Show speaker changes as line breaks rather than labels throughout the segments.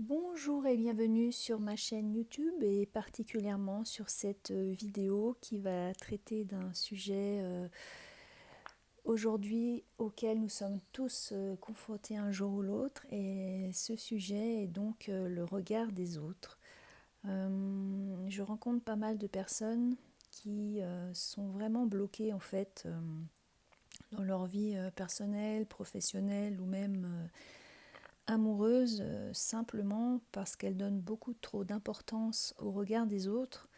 Bonjour et bienvenue sur ma chaîne YouTube et particulièrement sur cette vidéo qui va traiter d'un sujet aujourd'hui auquel nous sommes tous confrontés un jour ou l'autre, et ce sujet est donc le regard des autres. Je rencontre pas mal de personnes qui sont vraiment bloquées en fait dans leur vie personnelle, professionnelle ou même amoureuse, simplement parce qu'elles donnent beaucoup trop d'importance au regard des autres,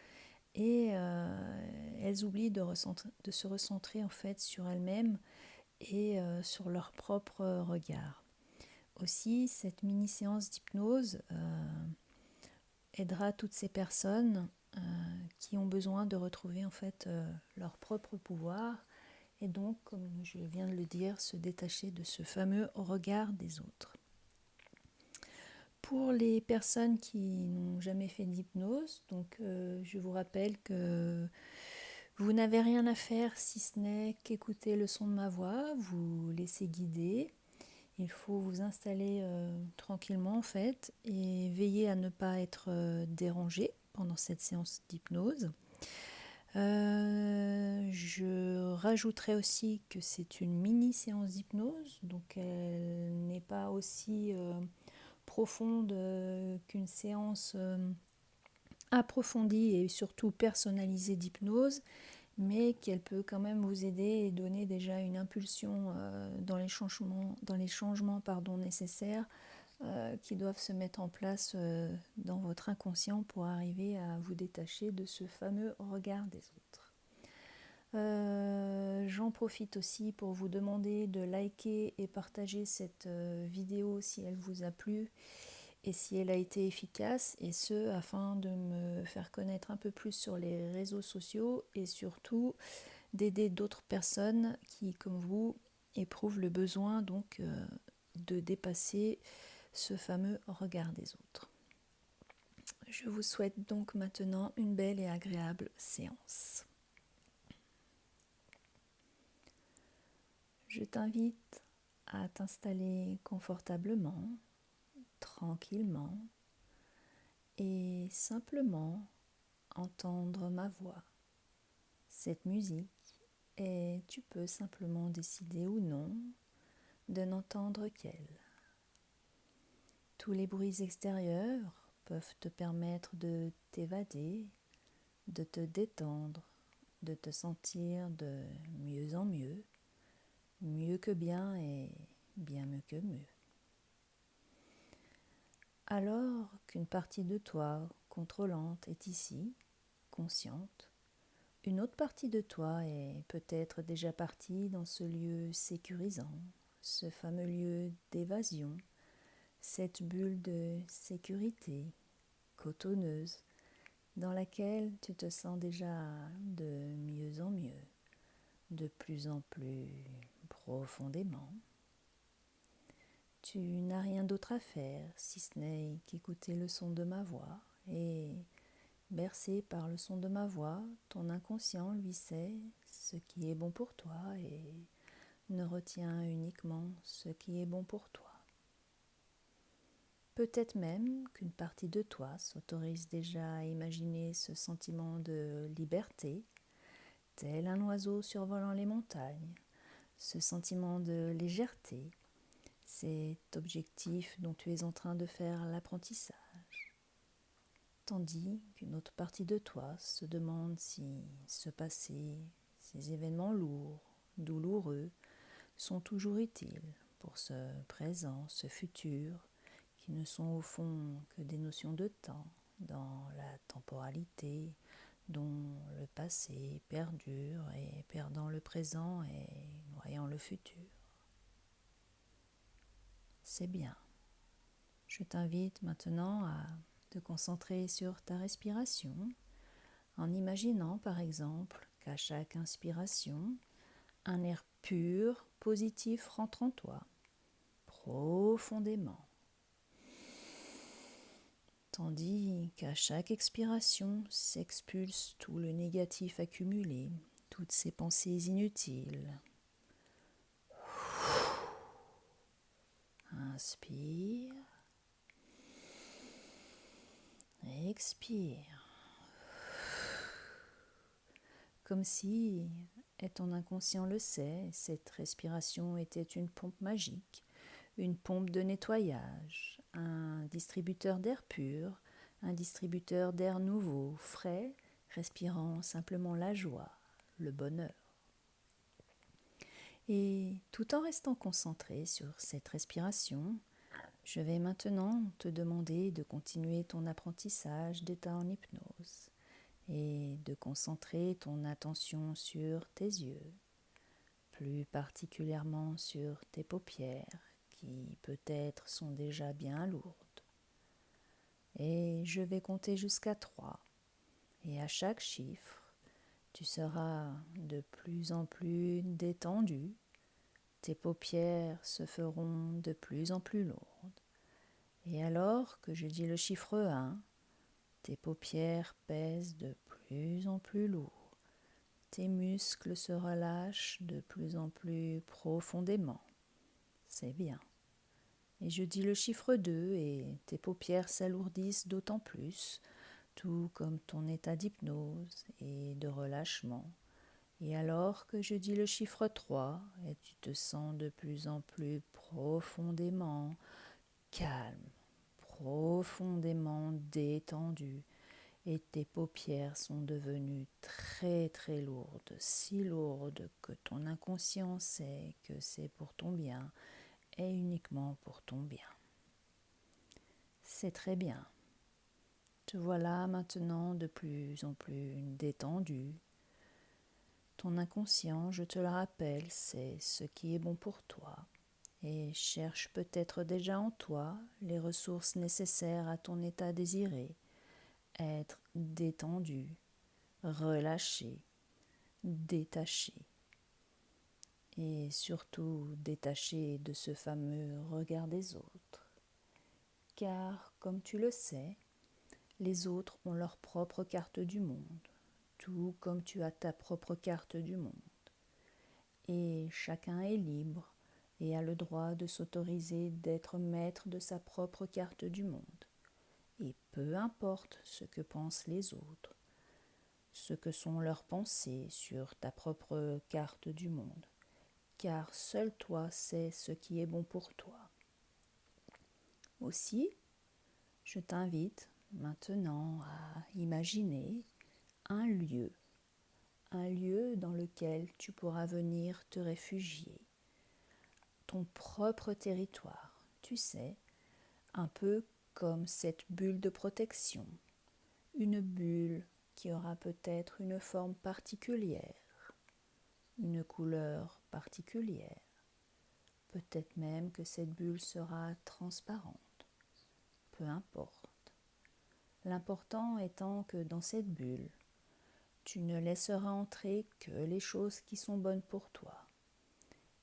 et elles oublient de se recentrer en fait sur elles-mêmes et sur leur propre regard. Aussi, cette mini séance d'hypnose aidera toutes ces personnes qui ont besoin de retrouver en fait leur propre pouvoir, et donc, comme je viens de le dire, se détacher de ce fameux regard des autres. Pour les personnes qui n'ont jamais fait d'hypnose, je vous rappelle que vous n'avez rien à faire si ce n'est qu'écouter le son de ma voix, vous laisser guider. Il faut vous installer tranquillement en fait et veiller à ne pas être dérangé pendant cette séance d'hypnose. Je rajouterai aussi que c'est une mini séance d'hypnose, donc elle n'est pas aussi profonde qu'une séance approfondie et surtout personnalisée d'hypnose, mais qu'elle peut quand même vous aider et donner déjà une impulsion dans les changements nécessaires qui doivent se mettre en place dans votre inconscient pour arriver à vous détacher de ce fameux regard des autres. J'en profite aussi pour vous demander de liker et partager cette vidéo si elle vous a plu et si elle a été efficace, et ce afin de me faire connaître un peu plus sur les réseaux sociaux et surtout d'aider d'autres personnes qui, comme vous, éprouvent le besoin de dépasser ce fameux regard des autres. Je vous souhaite donc maintenant une belle et agréable séance. Je t'invite à t'installer confortablement, tranquillement, et simplement entendre ma voix, cette musique, et tu peux simplement décider ou non de n'entendre qu'elle. Tous les bruits extérieurs peuvent te permettre de t'évader, de te détendre, de te sentir de mieux en mieux, mieux que bien et bien mieux que mieux. Alors qu'une partie de toi contrôlante est ici, consciente, une autre partie de toi est peut-être déjà partie dans ce lieu sécurisant, ce fameux lieu d'évasion, cette bulle de sécurité cotonneuse dans laquelle tu te sens déjà de mieux en mieux, de plus en plus profondément. Tu n'as rien d'autre à faire si ce n'est qu'écouter le son de ma voix, et bercé par le son de ma voix, ton inconscient lui sait ce qui est bon pour toi et ne retient uniquement ce qui est bon pour toi. Peut-être même qu'une partie de toi s'autorise déjà à imaginer ce sentiment de liberté, tel un oiseau survolant les montagnes, ce sentiment de légèreté, cet objectif dont tu es en train de faire l'apprentissage. Tandis qu'une autre partie de toi se demande si ce passé, ces événements lourds, douloureux, sont toujours utiles pour ce présent, ce futur, qui ne sont au fond que des notions de temps, dans la temporalité, dont le passé perdure et perdant le présent et noyant le futur. C'est bien. Je t'invite maintenant à te concentrer sur ta respiration, en imaginant par exemple qu'à chaque inspiration, un air pur, positif rentre en toi, profondément. Tandis qu'à chaque expiration s'expulse tout le négatif accumulé, toutes ces pensées inutiles. Inspire. expire. Comme si, et ton inconscient le sait, cette respiration était une pompe magique, une pompe de nettoyage, un distributeur d'air pur, un distributeur d'air nouveau, frais, respirant simplement la joie, le bonheur. Et tout en restant concentré sur cette respiration, je vais maintenant te demander de continuer ton apprentissage d'état en hypnose et de concentrer ton attention sur tes yeux, plus particulièrement sur tes paupières qui peut-être sont déjà bien lourdes. Et je vais compter jusqu'à 3 et à chaque chiffre, tu seras de plus en plus détendu, tes paupières se feront de plus en plus lourdes. Et alors que je dis le chiffre 1, tes paupières pèsent de plus en plus lourd. Tes muscles se relâchent de plus en plus profondément. C'est bien. Et je dis le chiffre 2 et tes paupières s'alourdissent d'autant plus, tout comme ton état d'hypnose et de relâchement. Et alors que je dis le chiffre 3 et tu te sens de plus en plus profondément calme, profondément détendu, et tes paupières sont devenues très très lourdes, si lourdes que ton inconscient sait que c'est pour ton bien et uniquement pour ton bien. C'est très bien. Te voilà maintenant de plus en plus détendu. Ton inconscient, je te le rappelle, c'est ce qui est bon pour toi et cherche peut-être déjà en toi les ressources nécessaires à ton état désiré. Être détendu, relâché, détaché. Et surtout détaché de ce fameux regard des autres. Car, comme tu le sais, les autres ont leur propre carte du monde, tout comme tu as ta propre carte du monde. Et chacun est libre et a le droit de s'autoriser d'être maître de sa propre carte du monde. Et peu importe ce que pensent les autres, ce que sont leurs pensées sur ta propre carte du monde, car seul toi sais ce qui est bon pour toi. Aussi, je t'invite maintenant à imaginer un lieu dans lequel tu pourras venir te réfugier, ton propre territoire, tu sais, un peu comme cette bulle de protection, une bulle qui aura peut-être une forme particulière, une couleur particulière, peut-être même que cette bulle sera transparente, peu importe. L'important étant que dans cette bulle, tu ne laisseras entrer que les choses qui sont bonnes pour toi.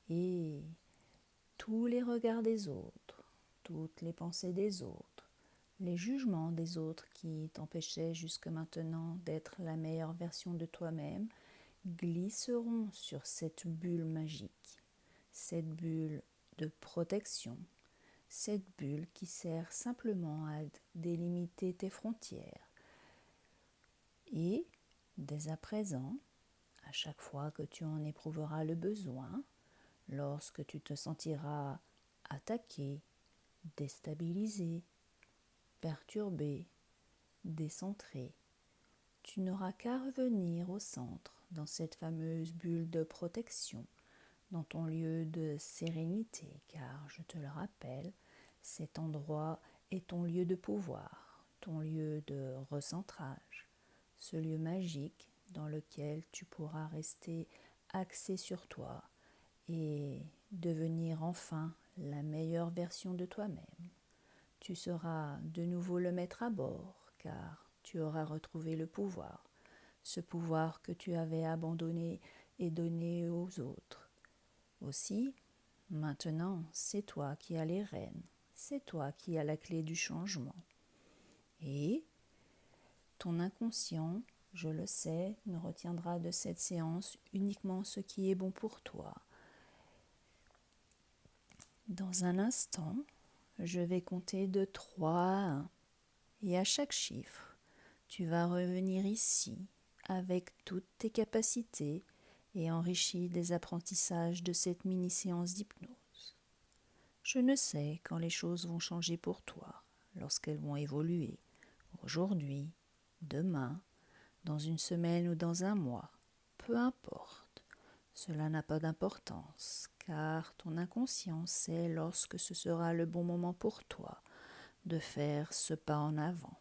Et tous les regards des autres, toutes les pensées des autres, les jugements des autres qui t'empêchaient jusque maintenant d'être la meilleure version de toi-même, glisseront sur cette bulle magique, cette bulle de protection, cette bulle qui sert simplement à délimiter tes frontières. Et, dès à présent, à chaque fois que tu en éprouveras le besoin, lorsque tu te sentiras attaqué, déstabilisé, perturbé, décentré, tu n'auras qu'à revenir au centre, dans cette fameuse bulle de protection, dans ton lieu de sérénité, car je te le rappelle, cet endroit est ton lieu de pouvoir, ton lieu de recentrage, ce lieu magique dans lequel tu pourras rester axé sur toi et devenir enfin la meilleure version de toi-même. Tu seras de nouveau le maître à bord, car tu auras retrouvé le pouvoir, ce pouvoir que tu avais abandonné et donné aux autres. Aussi, maintenant, c'est toi qui as les rênes, c'est toi qui as la clé du changement. Et ton inconscient, je le sais, ne retiendra de cette séance uniquement ce qui est bon pour toi. Dans un instant, je vais compter de 3 à 1. Et à chaque chiffre, tu vas revenir ici avec toutes tes capacités et enrichi des apprentissages de cette mini-séance d'hypnose. Je ne sais quand les choses vont changer pour toi, lorsqu'elles vont évoluer, aujourd'hui, demain, dans une semaine ou dans un mois, peu importe. Cela n'a pas d'importance, car ton inconscient sait lorsque ce sera le bon moment pour toi de faire ce pas en avant.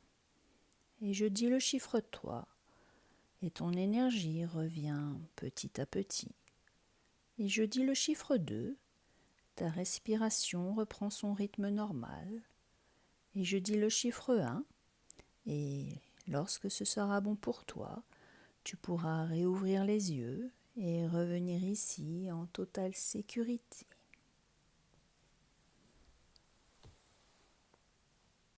Et je dis le chiffre 3, et ton énergie revient petit à petit. Et je dis le chiffre 2, ta respiration reprend son rythme normal. Et je dis le chiffre 1, et lorsque ce sera bon pour toi, tu pourras réouvrir les yeux et revenir ici en totale sécurité.